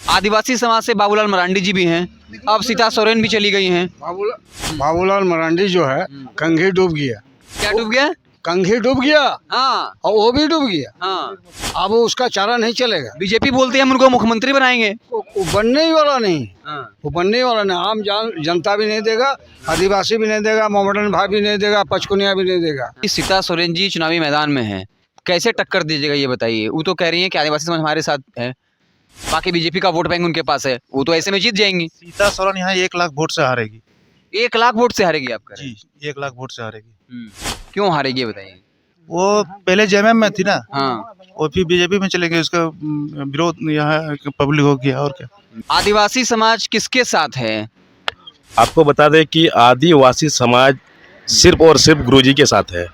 आदिवासी समाज से बाबूलाल मरांडी जी भी हैं, अब सीता सोरेन भी चली गई हैं। बाबूलाल मरांडी जो है कंघी डूब गया। क्या डूब गया? कंघी डूब गया हाँ और वो भी डूब गया। हाँ। अब उसका चारा नहीं चलेगा। बीजेपी बोलती है हम उनको मुख्यमंत्री बनाएंगे। वो बनने ही वाला नहीं। हाँ। वो बनने ही वाला नहीं। आम जनता भी नहीं देगा, आदिवासी भी नहीं देगा, मोहम्मदन भाई भी नहीं देगा, पचकुनिया भी नहीं देगा। सीता सोरेन जी चुनावी मैदान में हैं, कैसे टक्कर दीजिएगा ये बताइए। वो तो कह रही हैं कि आदिवासी समाज हमारे साथ है, बाकी बीजेपी का वोट बैंक उनके पास है, वो तो ऐसे में जीत जाएंगी। सीता सोरेन यहाँ 1 लाख वोट से हारेगी। 1 लाख वोट से हारेगी आप कह रहे हैं? जी 1 लाख वोट से हारेगी। क्यों हारेगी ये बताइए। वो पहले जेएमएम में थी ना। हाँ। और फिर बीजेपी में चलेंगे, उसका विरोध यहाँ पब्लिक हो गया। और क्या आदिवासी समाज किसके साथ है? आपको बता दें कि आदिवासी समाज सिर्फ और सिर्फ गुरुजी के साथ है।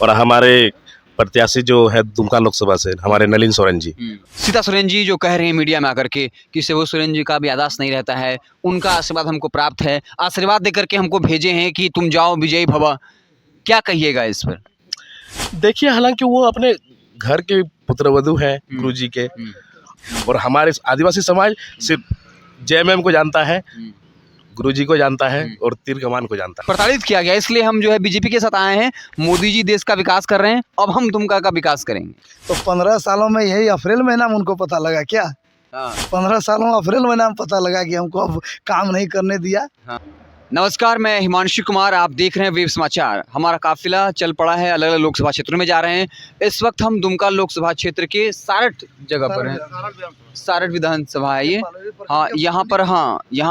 और हमारे प्रत्याशी जो है दुमका लोकसभा से हमारे नलिन सोरेन जी। सीता सोरेन जी जो कह रहे हैं मीडिया में आकर के कि शिबू सोरेन जी का भी याददाश्त नहीं रहता है, उनका आशीर्वाद हमको प्राप्त है, आशीर्वाद देकर के हमको भेजे हैं कि तुम जाओ विजयी भव, क्या कहिएगा इस पर? देखिए, हालांकि वो अपने घर के पुत्रवधु है गुरुजी के, और हमारे आदिवासी समाज सिर्फ जेएमएम को जानता है, गुरुजी को जानता है और तीर कमान को जानता है। प्रताड़ित किया गया, इसलिए हम जो है बीजेपी के साथ आए हैं। मोदी जी देश का विकास कर रहे हैं, अब हम दुमका का विकास करेंगे। तो 15 सालों में यही अप्रैल महीना में उनको पता लगा क्या? 15 सालों में अप्रैल महीना में पता लगा कि हमको अब काम नहीं करने दिया। नमस्कार, मैं हिमांशु कुमार, आप देख रहे हैं वेब समाचार। हमारा काफिला चल पड़ा है, अलग अलग लोकसभा क्षेत्रों में जा रहे हैं। इस वक्त हम दुमका लोकसभा क्षेत्र के सारठ जगह पर हैं। सारठ विधानसभा है ये। हाँ, यहाँ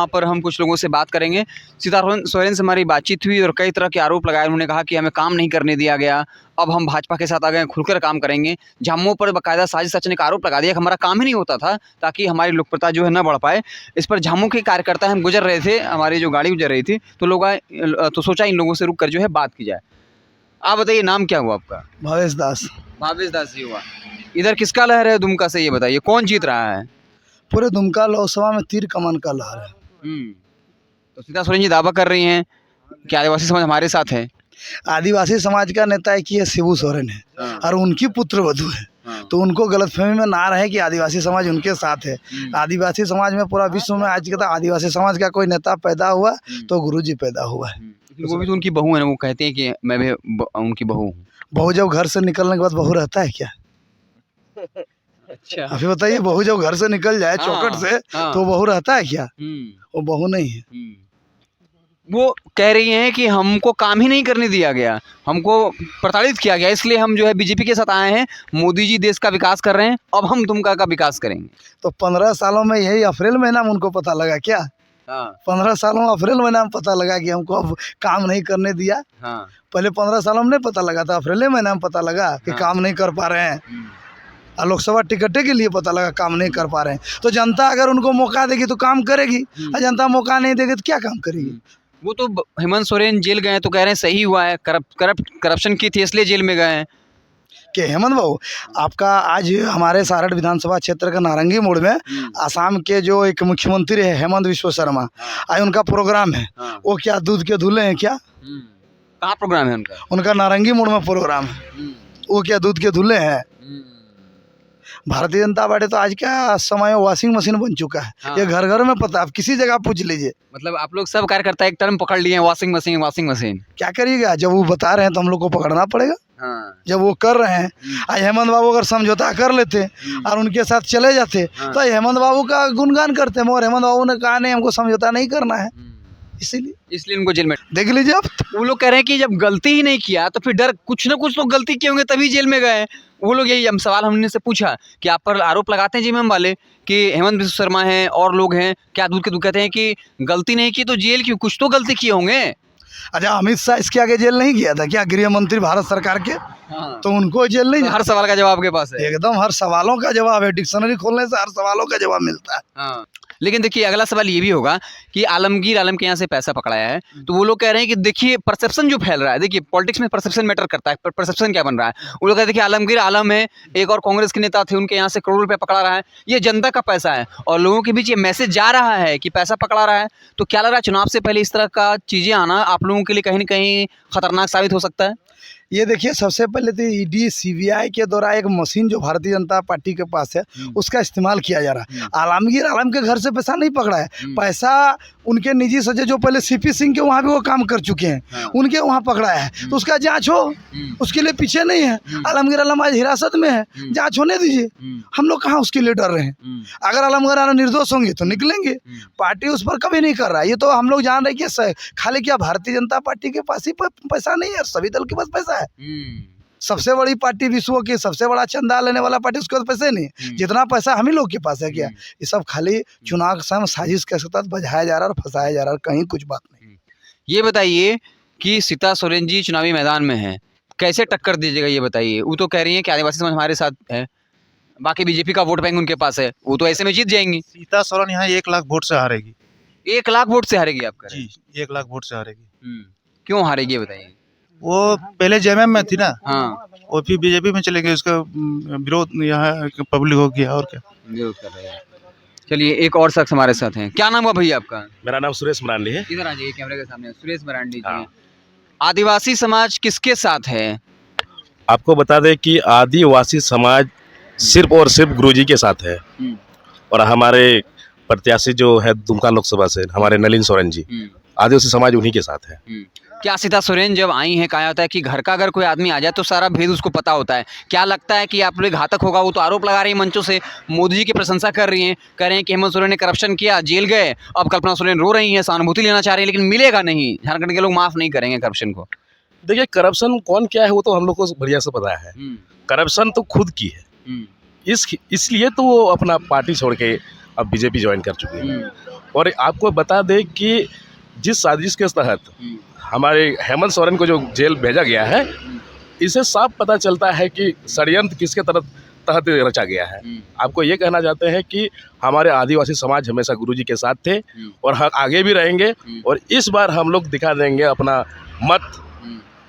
पर हम कुछ लोगों से बात करेंगे। सीता सोरेन से हमारी बातचीत हुई और कई तरह के आरोप लगाए। उन्होंने कहा कि हमें काम नहीं करने दिया गया, अब हम भाजपा के साथ आ गए, खुलकर काम करेंगे। झामुमो पर बाकायदा साजिश रचने का आरोप लगा दिया कि हमारा काम ही नहीं होता था ताकि हमारी लोकप्रियता जो है न बढ़ पाए। इस पर झामुमो के कार्यकर्ता हम गुजर रहे थे, हमारी जो गाड़ी गुजर रही थी, तो लोग आए तो सोचा इन लोगों से रुक कर जो है बात की जाए। आप बताइए, नाम क्या हुआ आपका? भावेश दास। भावेश दास जी हुआ। इधर किसका लहर है दुमका से, ये बताइए, कौन जीत रहा है? पूरे दुमका लोकसभा में तीर कमान का लहर है। तो सीता सोरेन जी दावा कर रही हैं कि आदिवासी समाज हमारे साथ है। आदिवासी समाज का नेता है कि ये शिबू सोरेन है और उनकी पुत्रवधु है। तो उनको गलतफहमी में ना रहे कि आदिवासी समाज उनके साथ है। आदिवासी समाज में पूरा विश्व में आज कहता आदिवासी समाज का कोई नेता पैदा हुआ तो गुरुजी पैदा हुआ है। वो भी तो उनकी बहू है ना, वो कहते हैं कि मैं भी उनकी बहू हूँ। बहू जब घर से निकलने के बाद बहू रहता है क्या? अच्छा, अभी बताइए, बहू जब घर से निकल जाए चौखट से तो बहू रहता है क्या? वो बहू नहीं है। वो कह रही हैं कि हमको काम ही नहीं करने दिया गया, हमको प्रताड़ित किया गया, इसलिए हम जो है बीजेपी के साथ आए हैं। मोदी जी देश का विकास कर रहे हैं, अब हम दुमका का विकास करेंगे। तो 15 सालों में यही अप्रैल महीना में उनको पता लगा क्या? 15 सालों में अप्रैल महीना में पता लगा कि हमको अब काम नहीं करने दिया। पहले 15 सालों में नहीं पता लगा था, अप्रैल महीना में पता लगा कि काम नहीं कर पा रहे हैं। और लोकसभा टिकट के लिए पता लगा काम नहीं कर पा रहे हैं। तो जनता अगर उनको मौका देगी तो काम करेगी, और जनता मौका नहीं देगी तो क्या काम करेगी? वो तो हेमंत सोरेन जेल गए तो कह रहे हैं सही हुआ है, करप्शन की थी इसलिए जेल में गए हैं। कि हेमंत बाबू, आपका आज हमारे सारठ विधानसभा क्षेत्र का नारंगी मोड़ में आसाम के जो एक मुख्यमंत्री है हेमंत विश्व शर्मा, आज उनका प्रोग्राम है। वो क्या दूध के धुले हैं क्या? कहाँ प्रोग्राम है उनका? उनका नारंगी मोड़ में प्रोग्राम है। वो क्या दूध के धुले हैं? भारतीय जनता पार्टी तो आज का समय वॉशिंग मशीन बन चुका है। ये घर घर में पता, आप किसी जगह पूछ लीजिए। मतलब आप लोग सब कार्यकर्ता एक टर्म पकड़ लिए हैं, वॉशिंग मशीन वॉशिंग मशीन। क्या करिएगा, जब वो बता रहे हैं तो हम लोग को पकड़ना पड़ेगा। जब वो कर रहे हैं, आज हेमंत बाबू अगर समझौता कर लेते और उनके साथ चले जाते तो हेमंत बाबू का गुणगान करते, मगर हेमंत बाबू ने कहा नहीं, हमको समझौता नहीं करना है, इसलिए उनको जेल में देख लीजिए। अब वो लोग कह रहे हैं कि जब गलती ही नहीं किया तो फिर डर, कुछ ना कुछ तो गलती किए होंगे तभी जेल में गए। वो लोग यही हम सवाल हमने से पूछा कि आप पर आरोप लगाते हैं जेएमएम वाले कि हेमंत विश्व शर्मा हैं और लोग हैं, क्या दूध के दूध कहते हैं कि गलती नहीं की तो जेल क्यों, कुछ तो गलती किए होंगे। अच्छा, अमित शाह इसके आगे जेल नहीं गया था क्या, गृह मंत्री भारत सरकार के? तो उनको जेल नहीं? हर सवाल का जवाब के पास है, एकदम हर सवालों का जवाब है। डिक्शनरी खोलने से हर सवालों का जवाब मिलता है। लेकिन देखिए, अगला सवाल ये भी होगा कि आलमगीर आलम के यहाँ से पैसा पकड़ाया है, तो वो लोग कह रहे हैं कि देखिए परसेप्शन जो फैल रहा है, देखिए पॉलिटिक्स में परसेप्शन मैटर करता है, परसेप्शन क्या बन रहा है। वो लोग कहते हैं कि आलमगीर आलम है, एक और कांग्रेस के नेता थे, उनके यहाँ से करोड़ों रुपए पकड़ा रहा है, ये जनता का पैसा है और लोगों के बीच ये मैसेज जा रहा है कि पैसा पकड़ा रहा है। तो क्या लग रहा है, चुनाव से पहले इस तरह का चीज़ें आना आप लोगों के लिए कहीं ना कहीं खतरनाक साबित हो सकता है? ये देखिए, सबसे पहले तो ईडी सीबीआई के द्वारा एक मशीन जो भारतीय जनता पार्टी के पास है उसका इस्तेमाल किया जा रहा है। आलमगीर आलम के घर से पैसा नहीं पकड़ा है, पैसा उनके निजी सचिव जो पहले सीपी सिंह के वहाँ भी वो काम कर चुके हैं, उनके वहाँ पकड़ा है, तो उसका जांच हो, उसके लिए पीछे नहीं है। आलमगीर आलम आज हिरासत में है, जांच होने दीजिए, हम लोग कहाँ उसके लिए डर रहे हैं। अगर आलमगीर आलम निर्दोष होंगे तो निकलेंगे, पार्टी उस पर कभी नहीं कर रहा है। ये तो हम लोग जान रहे हैं कि खाली क्या भारतीय जनता पार्टी के पास ही पैसा नहीं है, सभी दल के पास पैसा है। सबसे बड़ी पार्टी विश्व की सबसे बड़ा चंदा लेने वाला पार्टी, उसके पास पैसे नहीं, जितना पैसा हम ही लोग के पास है क्या। ये सब खाली चुनाव समय साजिश के तहत बजाया जा रहा है और फंसाया जा रहा है, कहीं कुछ बात नहीं। ये बताइए कि सीता सोरेन जी चुनावी मैदान में है, कैसे टक्कर दीजिएगा ये बताइए। वो तो कह रही है कि आदिवासी समाज हमारे साथ है, बाकी बीजेपी का वोट बैंक उनके पास है, वो तो ऐसे में जीत जाएंगी। सीता सोरेन यहाँ 1 लाख वोट से हारेगी। 1 लाख वोट से हारेगी आपका? जी, 1 लाख वोट से हारेगी। क्यों हारेगी ये बताइए। वो पहले जेएमएम में थी ना, हाँ, और फिर बीजेपी में चले गए, उसका विरोध यहाँ पब्लिक हो गया, और क्या विरोध कर रहे हैं। चलिए एक और शख्स हमारे साथ हैं, क्या नाम हुआ भैया आपका? मेरा नाम सुरेश मरांडी है। इधर आ जाइए कैमरे के सामने। सुरेश मरांडी जी। आदिवासी समाज किसके साथ है? आपको बता दें कि आदिवासी समाज सिर्फ और सिर्फ गुरुजी के साथ है, और हमारे प्रत्याशी जो है दुमका लोकसभा से हमारे नलिन सोरेन जी, आदिवासी समाज उन्हीं के साथ है। क्या सीता सोरेन जब आई हैं, कहा जाता है कि घर का अगर कोई आदमी आ जाए तो सारा भेद उसको पता होता है, क्या लगता है कि आप लोग घातक होगा? वो तो आरोप लगा रही है मंचों से, मोदी जी की प्रशंसा कर रही हैं, कह रहे हैं कि हेमंत सोरेन ने करप्शन किया, जेल गए, अब कल्पना सोरेन रो रही हैं, सहानुभूति लेना चाह रही है, लेकिन मिलेगा नहीं, झारखंड के लोग माफ़ नहीं करेंगे करप्शन को। देखिए, करप्शन कौन क्या है वो तो हम लोग को बढ़िया से पता है। करप्शन तो खुद की है, इसलिए तो वो अपना पार्टी छोड़ के अब बीजेपी ज्वाइन कर चुकी है। और आपको बता दें कि जिस साजिश के तहत हमारे हेमंत सोरेन को जो जेल भेजा गया है, इससे साफ पता चलता है कि षड्यंत्र किसके तहत रचा गया है। आपको ये कहना चाहते हैं कि हमारे आदिवासी समाज हमेशा गुरुजी के साथ थे और आगे भी रहेंगे, और इस बार हम लोग दिखा देंगे अपना मत,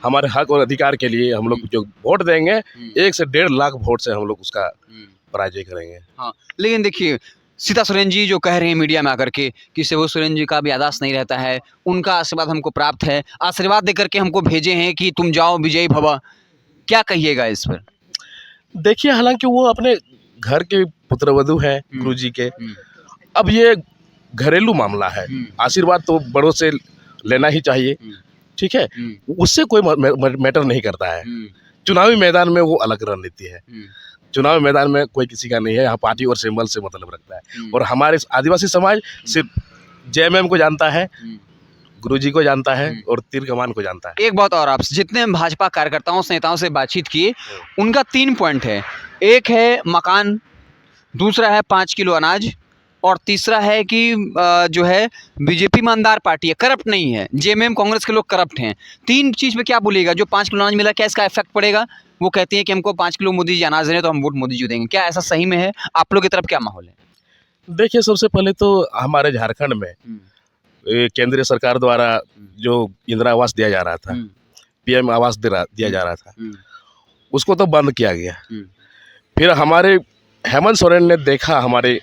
हमारे हक और अधिकार के लिए हम लोग जो वोट देंगे 1 से 1.5 लाख वोट से हम लोग उसका पराजय करेंगे। हाँ, लेकिन देखिए सीता सोरेन जी जो कह रहे हैं मीडिया में आकर के कि शिबू सोरेन जी का भी याददाश्त नहीं रहता है, उनका आशीर्वाद हमको प्राप्त है, आशीर्वाद देकर के हमको भेजे हैं कि तुम जाओ विजयी भव, क्या कहिएगा इस पर? देखिए, हालांकि वो अपने घर के पुत्रवधू हैं गुरुजी के, अब ये घरेलू मामला है, आशीर्वाद तो बड़ों से लेना ही चाहिए, ठीक है, उससे कोई मैटर नहीं करता है। चुनावी मैदान में वो अलग रणनीति है, चुनावी मैदान में कोई किसी का नहीं है, यहाँ पार्टी और सिंबल से मतलब रखता है। और हमारे आदिवासी समाज सिर्फ जेएमएम को जानता है, गुरुजी को जानता है और तीर कमान को जानता है। एक बात और, आप जितने भाजपा कार्यकर्ताओं से नेताओं से बातचीत किए, उनका 3 पॉइंट है, एक है मकान, दूसरा है 5 किलो अनाज, और तीसरा है कि जो है बीजेपी ईमानदार पार्टी है, करप्ट नहीं है, जेएमएम कांग्रेस के लोग करप्ट हैं। 3 चीज़ पे क्या बोलिएगा? जो 5 किलो अनाज मिला, क्या इसका इफेक्ट पड़ेगा? वो कहती हैं कि हमको 5 किलो मोदी जी अनाज दें तो हम वोट मोदी जी देंगे, क्या ऐसा सही में है? आप लोग की तरफ क्या माहौल है? देखिए, सबसे पहले तो हमारे झारखंड में केंद्रीय सरकार द्वारा जो इंदिरा आवास दिया जा रहा था, पीएम आवास दिया जा रहा था, उसको तो बंद किया गया। फिर हमारे हेमंत सोरेन ने देखा हमारे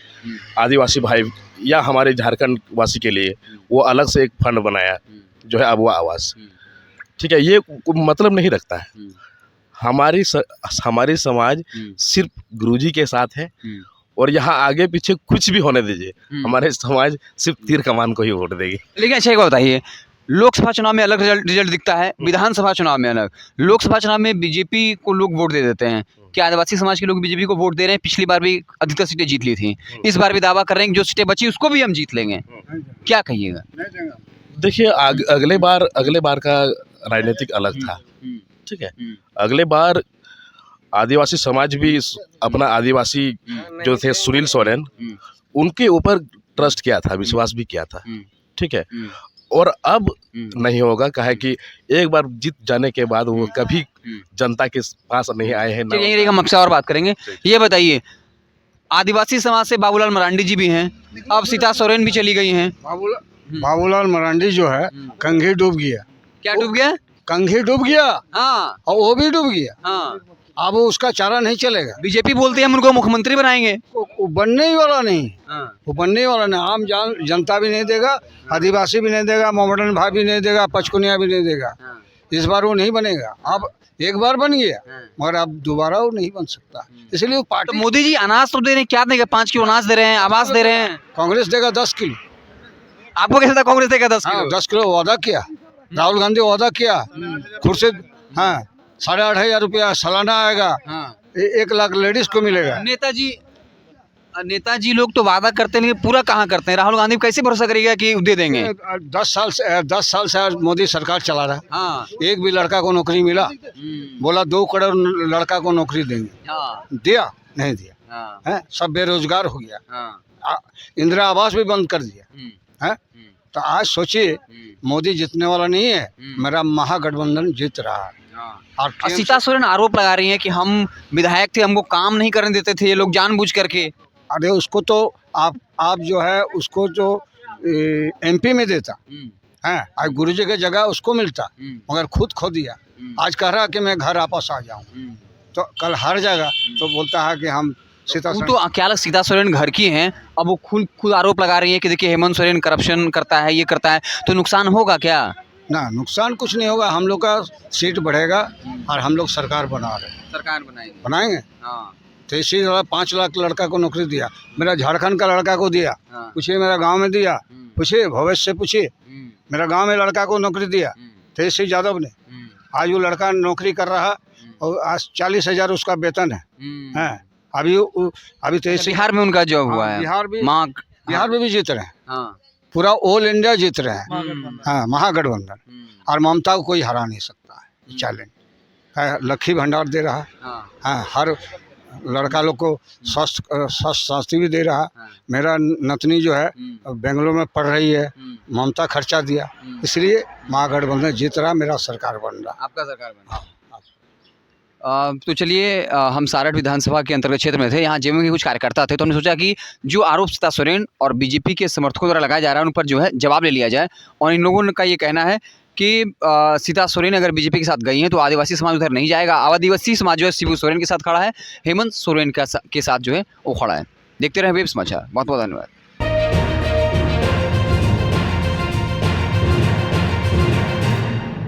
आदिवासी भाई या हमारे झारखंड वासी के लिए वो अलग से एक फंड बनाया जो है अबुआ आवास, ठीक है, ये मतलब नहीं रखता है। हमारी समाज सिर्फ गुरुजी के साथ है, और यहाँ आगे पीछे कुछ भी होने दीजिए, हमारे समाज सिर्फ तीर कमान को ही वोट देगी। लेकिन अच्छा एक बात बताइए, लोकसभा चुनाव में अलग रिजल्ट दिखता है, विधानसभा चुनाव में अलग। लोकसभा चुनाव में बीजेपी को लोग वोट दे देते हैं, क्या आदिवासी समाज के लोग बीजेपी को वोट दे रहे हैं? पिछली बार भी अधिकतर सीटें जीत ली थी, इस बार भी दावा कर रहे हैं कि जो सीटें बची उसको भी हम जीत लेंगे, क्या कहिएगा? देखिए, अगले बार का राजनीतिक अलग था, ठीक है, अगले बार आदिवासी समाज भी अपना आदिवासी जो थे सुनील सोरेन, उनके ऊपर ट्रस्ट किया था, विश्वास भी किया था, ठीक है, और अब नहीं होगा, कहा है कि एक बार जीत जाने के बाद वो कभी जनता के पास नहीं आए हैं। यही रहेगा, हम आपसे और बात करेंगे। ये बताइए, आदिवासी समाज से बाबूलाल मरांडी जी भी हैं, अब सीता सोरेन भी चली गई हैं। बाबूलाल मरांडी जो है कंघी डूब गया। क्या डूब गया? कंघी डूब गया, हाँ, और वो भी डूब गया। हाँ, अब उसका चारा नहीं चलेगा। बीजेपी बोलती है हम उनको मुख्यमंत्री बनाएंगे, वो बनने ही वाला नहीं, हाँ, वो बनने ही वाला नहीं। आम जनता भी नहीं देगा, आदिवासी भी नहीं देगा, मोहम्मदन भाई भी नहीं देगा, पचकुनिया भी नहीं देगा। हाँ, इस बार वो नहीं बनेगा। अब एक बार बन गया, मगर अब दोबारा वो नहीं बन सकता। इसलिए वो तो पार्टी मोदी जी अनाज तो दे रहे हैं, क्या देंगे? 5 किलो अनाज दे रहे हैं, आवास दे रहे हैं। कांग्रेस देगा 10 किलो। आपको कैसे था कांग्रेस देगा 10 हाँ, किलो? 10 किलो वादा किया, राहुल गांधी वादा किया खुर्शीद। हाँ, 8,500 रुपया सालाना आएगा, हाँ। 1 लाख लेडीज को मिलेगा। नेताजी लोग तो वादा करते नहीं, पूरा कहाँ करते हैं? राहुल गांधी कैसे भरोसा करेगा कि दे देंगे? 10 साल से आज मोदी सरकार चला रहा है, हाँ। एक भी लड़का को नौकरी मिला? बोला 2 करोड़ लड़का को नौकरी देंगे, हाँ। दिया नहीं दिया? हाँ। है, सब बेरोजगार हो गया। हाँ। इंदिरा आवास भी बंद कर दिया है। तो आज सोचिए, मोदी जीतने वाला नहीं है, मेरा महागठबंधन जीत रहा है। और सीता सोरेन आरोप लगा रही है कि हम विधायक थे, हमको काम नहीं करने देते थे ये लोग जानबूझ करके। अरे उसको तो आप जो है उसको जो एमपी में देता है, आज गुरुजी की जगह उसको मिलता, मगर खुद खो दिया। आज कह रहा कि मैं घर वापस आ जाऊं, तो कल हार जाएगा तो बोलता है कि हम सीता वो तो क्या लग सीता सोरेन घर की हैं, अब वो खुद आरोप लगा रही है कि देखिए हेमंत सोरेन करप्शन करता है, ये करता है, तो नुकसान होगा क्या? ना, नुकसान कुछ नहीं होगा। हम लोग का सीट बढ़ेगा और हम लोग सरकार बना रहे हैं, सरकार बनाएंगे। हाँ। तो इसी तरह 5 लाख लड़का को नौकरी दिया, मेरा झारखंड का लड़का को दिया, पूछिए मेरा गांव में दिया, पूछिए भविष्य से पूछिए, मेरा गांव में लड़का को नौकरी दिया तेजस्वी यादव ने। आज वो लड़का नौकरी कर रहा है और आज 40,000 उसका वेतन है। अभी तेजस्वी बिहार में उनका जॉब हुआ है, बिहार में भी जीत रहे हैं, पूरा ऑल इंडिया जीत रहे हैं। हाँ, महागठबंधन, और ममता को कोई हरा नहीं सकता है। चैलेंज लक्ष्मी भंडार दे रहा है, हाँ, हर लड़का लोग को स्वास्थ्य भी दे रहा है। मेरा नतनी जो है बेंगलोर में पढ़ रही है, ममता खर्चा दिया, इसलिए महागठबंधन जीत रहा, मेरा सरकार बन रहा। आपका सरकार बन रहा। तो चलिए, हम सारठ विधानसभा के अंतर्गत क्षेत्र में थे, यहाँ जेएमएम के कुछ कार्यकर्ता थे, तो हमने सोचा कि जो आरोप सीता सोरेन और बीजेपी के समर्थकों द्वारा लगाया जा रहा है उन पर जो है जवाब ले लिया जाए। और इन लोगों का ये कहना है कि सीता सोरेन अगर बीजेपी के साथ गई हैं तो आदिवासी समाज उधर नहीं जाएगा। आदिवासी समाज जो है शिबू सोरेन के साथ खड़ा है, हेमंत सोरेन के साथ जो है वो खड़ा है। देखते रहे वेब समाचार। बहुत बहुत धन्यवाद।